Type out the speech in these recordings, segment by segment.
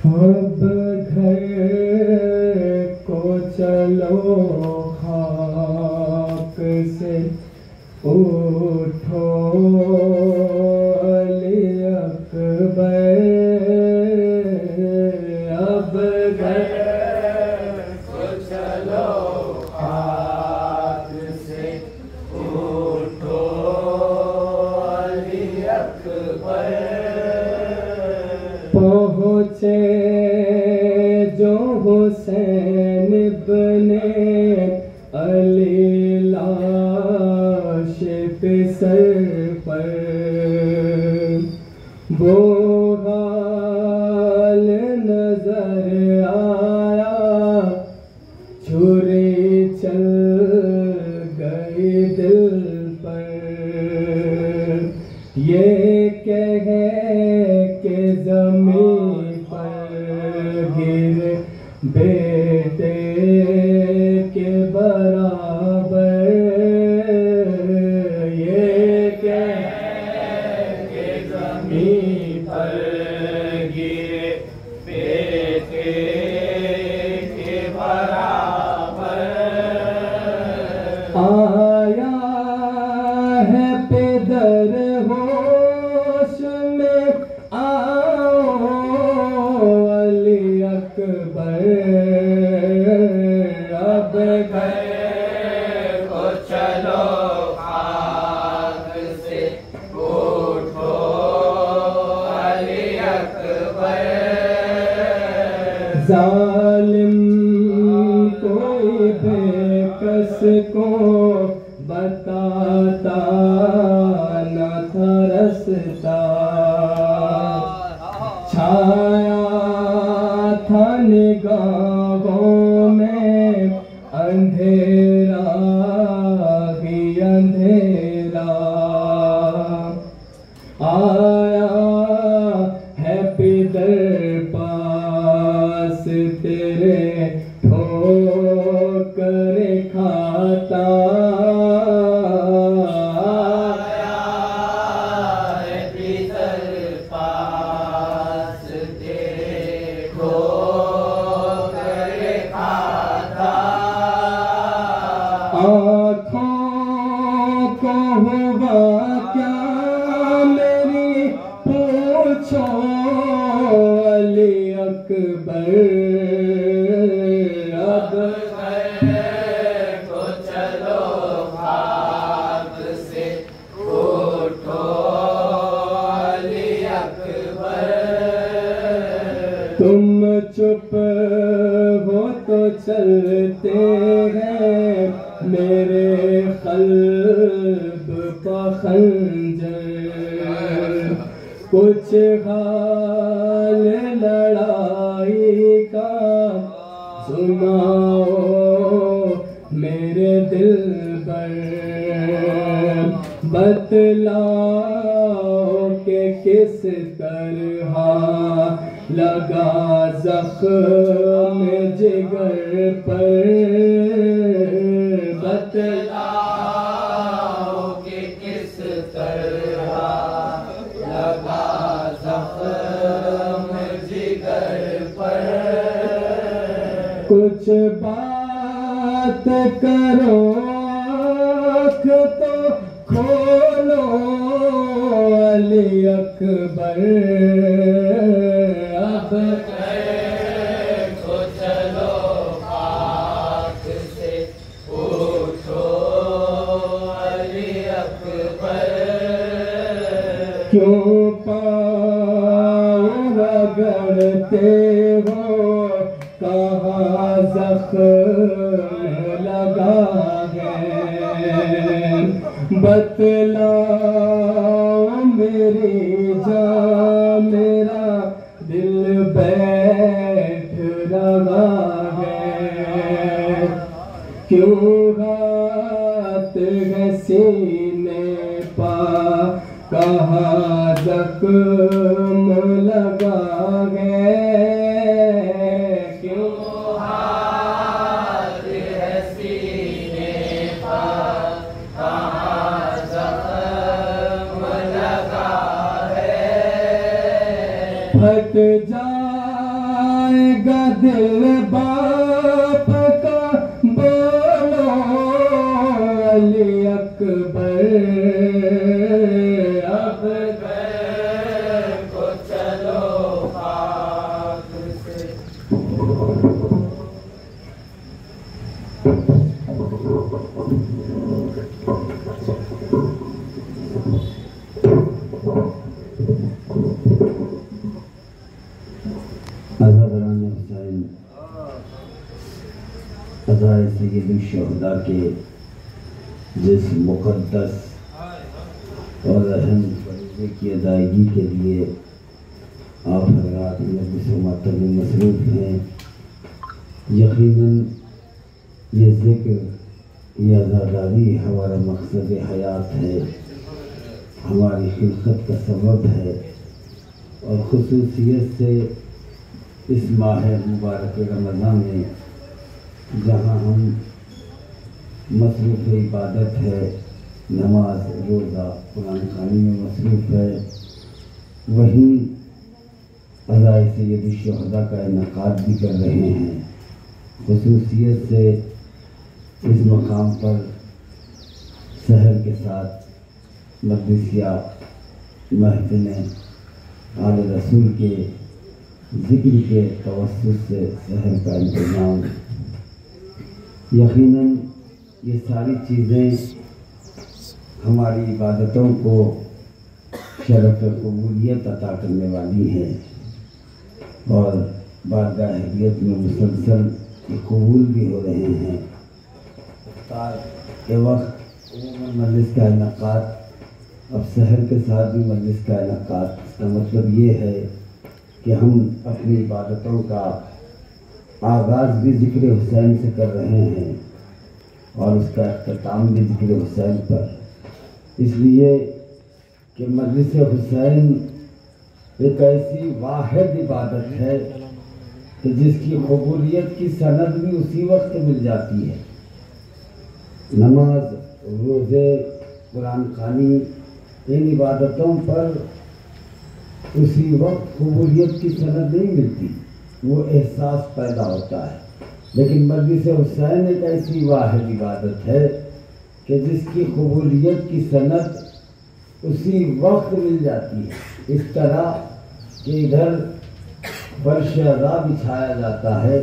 अब घर को चलो खाक से उठो अली अकबर। अब घर को चलो खाक से उठो अली अकबर। पहुँचे जो हुसैन इब्ने अली लाश पे सर पर, वो हाल नजर आया छुरी चल गई दिल पर। ये कहे के ज़मीन पर गिर बेटे के बराबर। ये कहे के ज़मीन पर गिर बेटे के बराबर। आया है पेदर होश में आओ अली अकबर। अब घर को चलो खाक से उठो अली अकबर। जालिम कोई बेकस को बताता न था रास्ता, छाया था निगाहों में अंधेरा ही अंधेरा। आया है पिदर पास तेरे ठोकर खाता। आँखों को हुआ क्या मेरी पूछो अली अकबर। अब घर को चलो खाक से उठो अली अकबर। तुम चुप हो तो चलते हैं मेरे क़ल्ब का खंजर। कुछ हाल लड़ाई का सुनाओ मेरे दिल पर। बतलाओ के किस तरह लगा ज़ख्म जिगर पर। बतलाओ कि किस तरह लगा ज़ख्म जिगर पर। कुछ बात करो आँख तो खोलो अली अकबर। अब घर को चलो खाक से उठो अली अकबर। क्यों पाँव रगड़ते हो कहाँ ज़ख्म लगा है। बतलाओ मेरी जान मेरा दिल बैठ रहा है। क्यों हाथ है सीने पा कहाँ ज़ख्म लगा है। क्यों हाथ है सीने पा कहाँ ज़ख्म लगा है। फट जा जाएगा दिल बाप का, बोलो अली अकबर अब घर को चलो खाक से। अज़ादरान हुसैन अज़ाए सय्यद शुहदा के जिस मुक़द्दस और अहम फरीज़े की अदायगी के लिए आप हज़रात मजलिस मुअत्तल में मसरूफ़ हैं, यकीनन ये ज़िक्र, ये अज़ादारी हमारा मकसद हयात है, हमारी खिलकत का सबब है। और ख़ुसूसियत से इस माह मुबारक रमज़ान में जहाँ हम मसरूफ़ इबादत है, नमाज रोज़ा कुरान ख़वानी में मसरूफ़ है, वहीं अज़ाए सय्यद शुहदा का इनक़ाद भी कर रहे हैं। ख़ुसूसियत से इस मकाम पर सहर के साथ मजलिसिया महफ़िलें आले रसूल के ज़िक्र के तवस्सुस से सहर का इंतज़ाम, यकीनन ये सारी चीज़ें हमारी इबादतों को शरफ़ क़बूलियत अता करने वाली हैं और बारगाह हदीयत में मुसलसल कबूल भी हो रहे हैं। इफ्तार के वक्त उम्मन मजलिस का इनक़ाद, अब सहर के साथ भी मजलिस का इनक़ाद, इसका मतलब ये है कि हम अपनी इबादतों का आगाज़ भी ज़िक्र हुसैन से कर रहे हैं और उसका अख्ताम भी ज़िक्र हुसैन पर, इसलिए कि मजलिस हुसैन एक ऐसी वाहिद इबादत है कि जिसकी कबूलियत की सनद भी उसी वक्त मिल जाती है। नमाज, रोज़े, कुरान ख़वानी, इन इबादतों पर उसी वक्त कबूलियत की सनद नहीं मिलती, वो एहसास पैदा होता है। लेकिन मजलिस हुसैन एक ऐसी वाहिद इबादत है कि जिसकी कबूलियत की सनद उसी वक्त मिल जाती है। इस तरह कि इधर फर्श अज़ा बिछाया जाता है,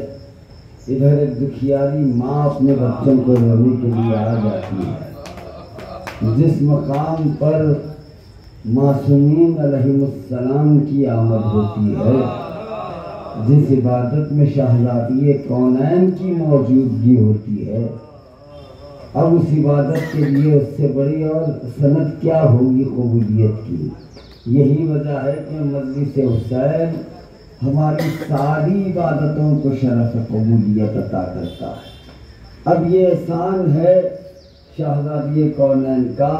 इधर एक दुखियारी माँ अपने बच्चों को रोने के लिए आ जाती है। जिस मकाम पर मासूमीन अलैहिमुस्सलाम की आमद होती है, जिस इबादत में शहज़ादी कौनैन की मौजूदगी होती है, अब उस इबादत के लिए उससे बड़ी और सनद क्या होगी कबूलियत की। यही वजह है कि मजलिस हुसैन हमारी सारी इबादतों को शरफ़ कबूलियत अता करता है। अब ये एहसान है शहज़ादी कौनैन का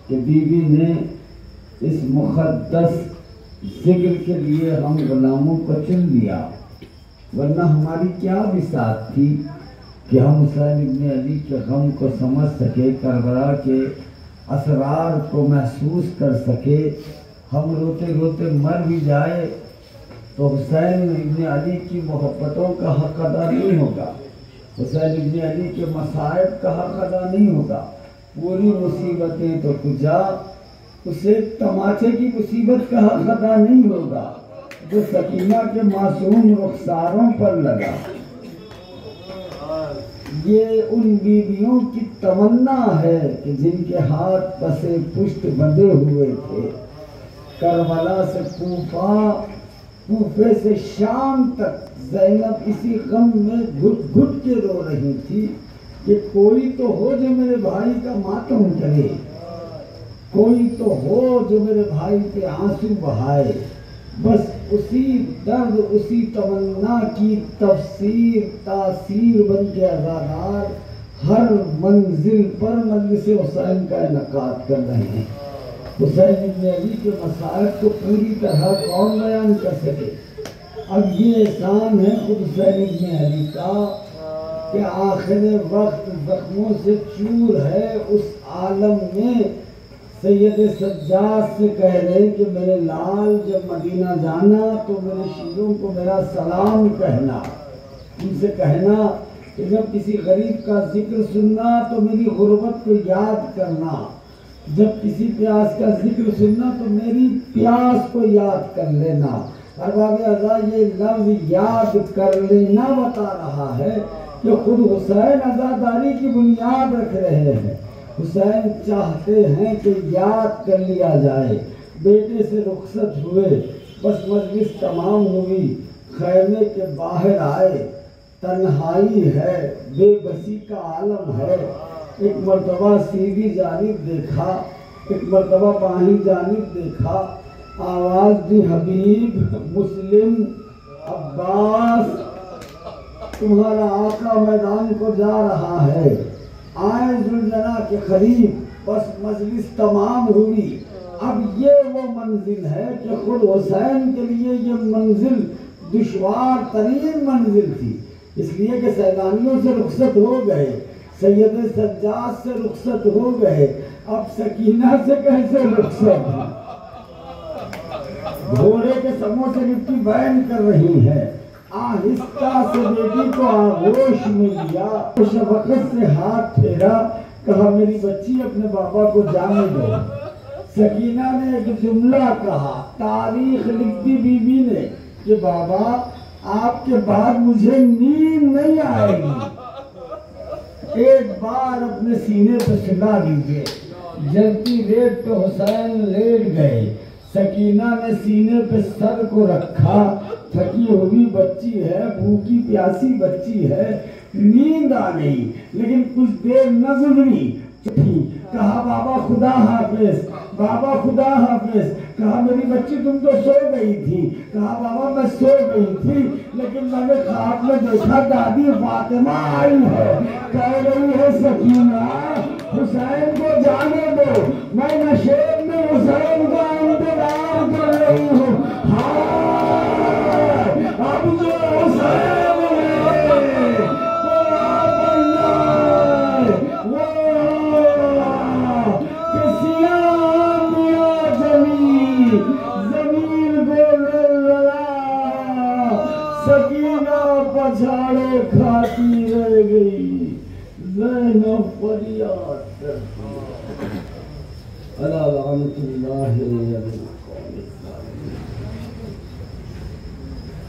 कि बीवी ने इस मुक़द्दस ज़िक्र के लिए हम गुलामों को चुन लिया, वरना हमारी क्या बिसात थी कि हम हुसैन इब्न अली के गम को समझ सके, करबला के असरार को महसूस कर सके। हम रोते रोते मर भी जाए तो हुसैन इब्न अली की मोहब्बतों का हक़ अदा नहीं होगा, हुसैन इब्न अली के मसाइब का हक़ अदा नहीं होगा। पूरी मुसीबतें तो कुजा, उसे तमाचे की मुसीबत का हक़ अदा नहीं होगा जो सकीना के मासूम रुखसारों पर लगा। ये उन बीवियों की तमन्ना है कि जिनके हाथ पसे पुष्ट बंधे हुए थे। करबला से कूफा, कूफे से शाम तक ज़ैनब इसी गम में घुट घुट के रो रही थी कि कोई तो हो जो मेरे भाई का मातम करे, कोई तो हो जो मेरे भाई पे आंसू बहाए। बस उसी दर्द, उसी तमन्ना की तफसीर तासीर बन के अज़ादार हर मंजिल पर मजलिस हुसैन का इनक़ाद कर रहे हैं। हुसैन इब्न अली के मसाइब को पूरी तरह कौन बयान कर सके। अब ये एहसान है खुद हुसैन इब्न अली का कि आखिर वक्त जख्मों से चूर है, उस आलम में सैयद सज्जाद से कह रहे कि मेरे लाल जब मदीना जाना तो मेरे शीरों को मेरा सलाम कहना, उनसे कहना कि जब किसी गरीब का जिक्र सुनना तो मेरी गुर्बत को याद करना, जब किसी प्यास का जिक्र सुनना तो मेरी प्यास को याद कर लेना। अरबाब अज़ा ये लफ्ज़ याद कर लेना बता रहा है कि खुद हुसैन अज़ादारी की बुनियाद रख रहे हैं। हुसैन चाहते हैं कि याद कर लिया जाए। बेटे से रुखसत हुए, बस मजलिस तमाम हुई, खैमे के बाहर आए, तन्हाई है, बेबसी का आलम है। एक मर्तबा सीधी जानिब देखा, एक मर्तबा बाहीं जानिब देखा, आवाज़ दी हबीब मुस्लिम अब्बास तुम्हारा आका मैदान को जा रहा है, आए जुलजना के करीब। बस मजलिस तमाम हुई। अब ये वो मंजिल है कि खुद हुसैन के लिए ये मंजिल दुश्वार तरीन मंजिल थी, इसलिए कि सैलानियों से रुखसत हो गए, सैयद सज्जाद से रुखसत हो गए, अब सकीना से कैसे रुखसत? घोड़े के समों से लिपटी बैन कर रही है, आहिस्ता से बेटी को आगोश में लिया, शफकत से हाथ फेरा, कहा मेरी बच्ची अपने बाबा को जाने दो। सकीना ने एक जुमला कहा, तारीख लिख दी बीबी ने कि बाबा आपके बाद मुझे नींद नहीं आएगी, एक बार अपने सीने पे सुला दीजिए। जलती रेत पे हुसैन लेट गए, सकीना ने सीने पे सर को रखा, थकी हुई बच्ची है, भूखी प्यासी बच्ची है, नींद आ गई, लेकिन कुछ देर न गुजरी, कहा बाबा खुदा हाफिज, बाबा खुदा हाफिज। कहा मेरी बच्ची तुम तो सो गई थी। कहा बाबा मैं सो गई थी, लेकिन मैंने ख्वाब में देखा दादी फातिमा आई है, कह रही है सकीना हुसैन को जाने दो, मैं नशेब में हुसैन का इंतजार कर रही हूँ। हाँ अब जो हुसैन सकीना पछाड़े खाती रह गई, ज़ैनब फरियाद अला लानतुल्लाह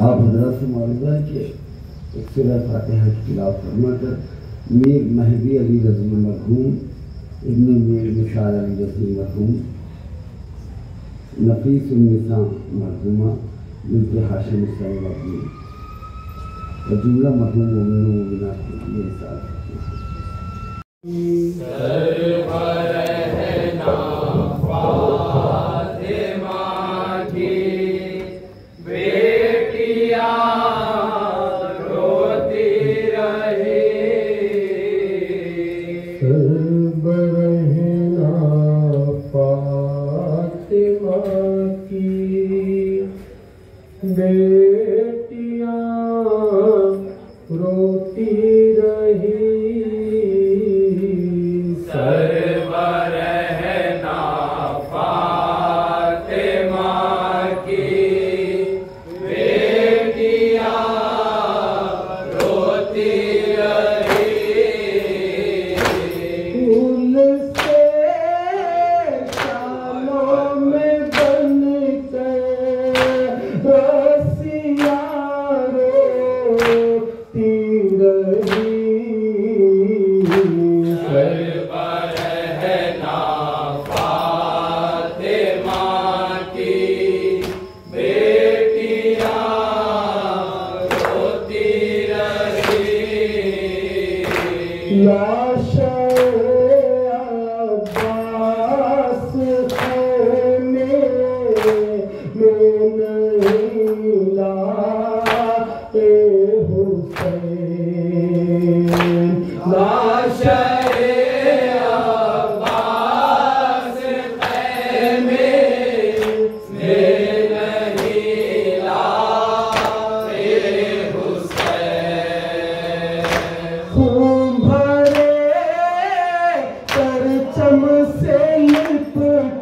आप हज़रात से मालूम है कि सूरह फातिहा की तिलावत फरमाकर मीर महदी अली रज़वी मरहूम, इब्न मीर निसार अली रज़वी मरहूम, नफीस उन्निसा मरहूमा बिन्ते हाशिम हुसैन मरहूम और जुमला मरहूम मोमिनों मोमिनात के लिए साथ बेटियां रोती रही, सरवर है ना फातिमा की, बेटियां रोती रही, फूल से शालों में बनते खून भरे परचम से लिपटे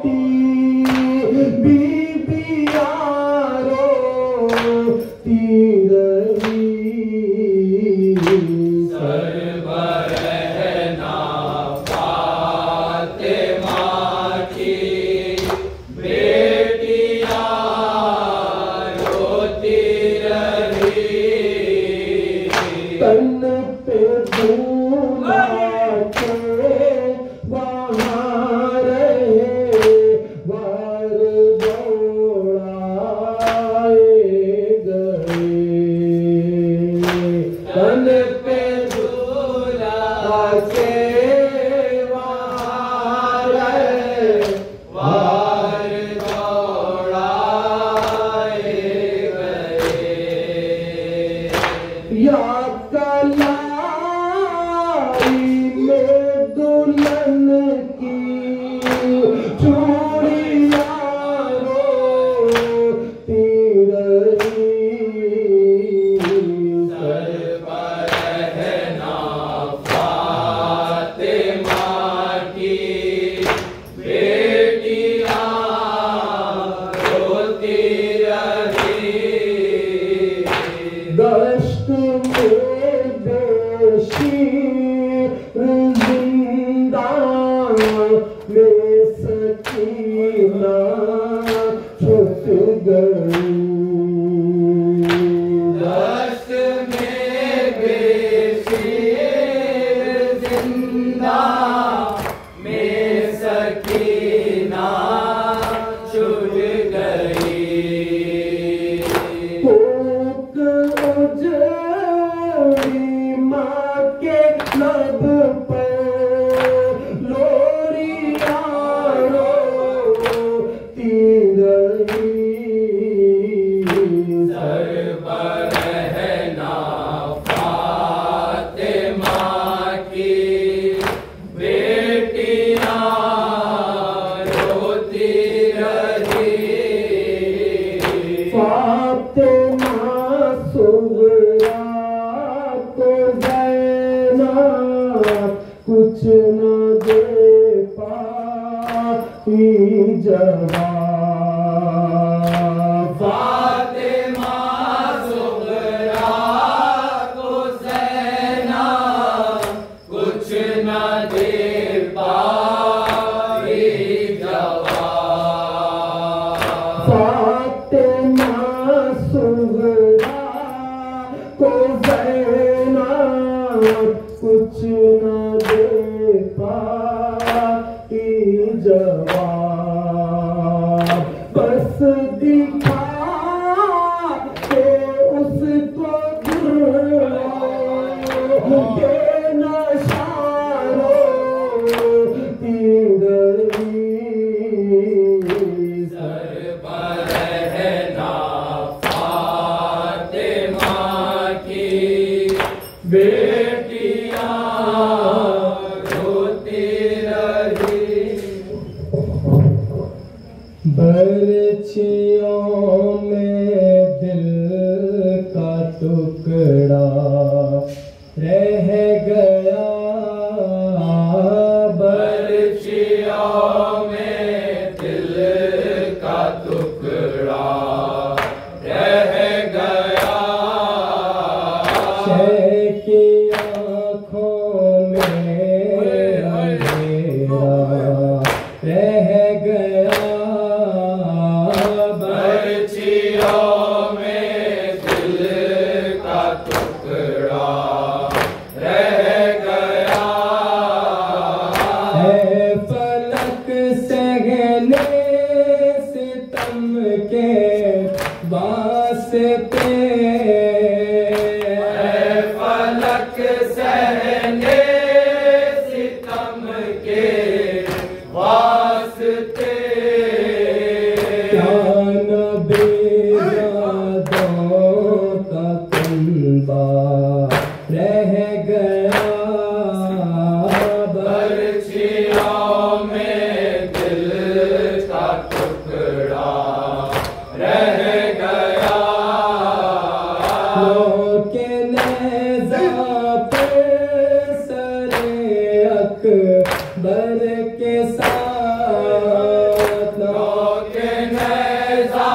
के नैज़ा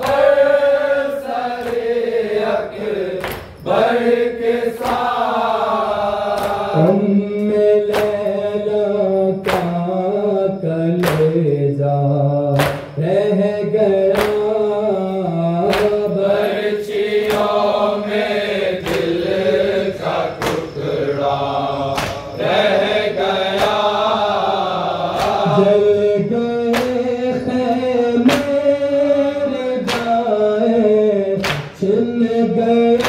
पर सरे मिल गए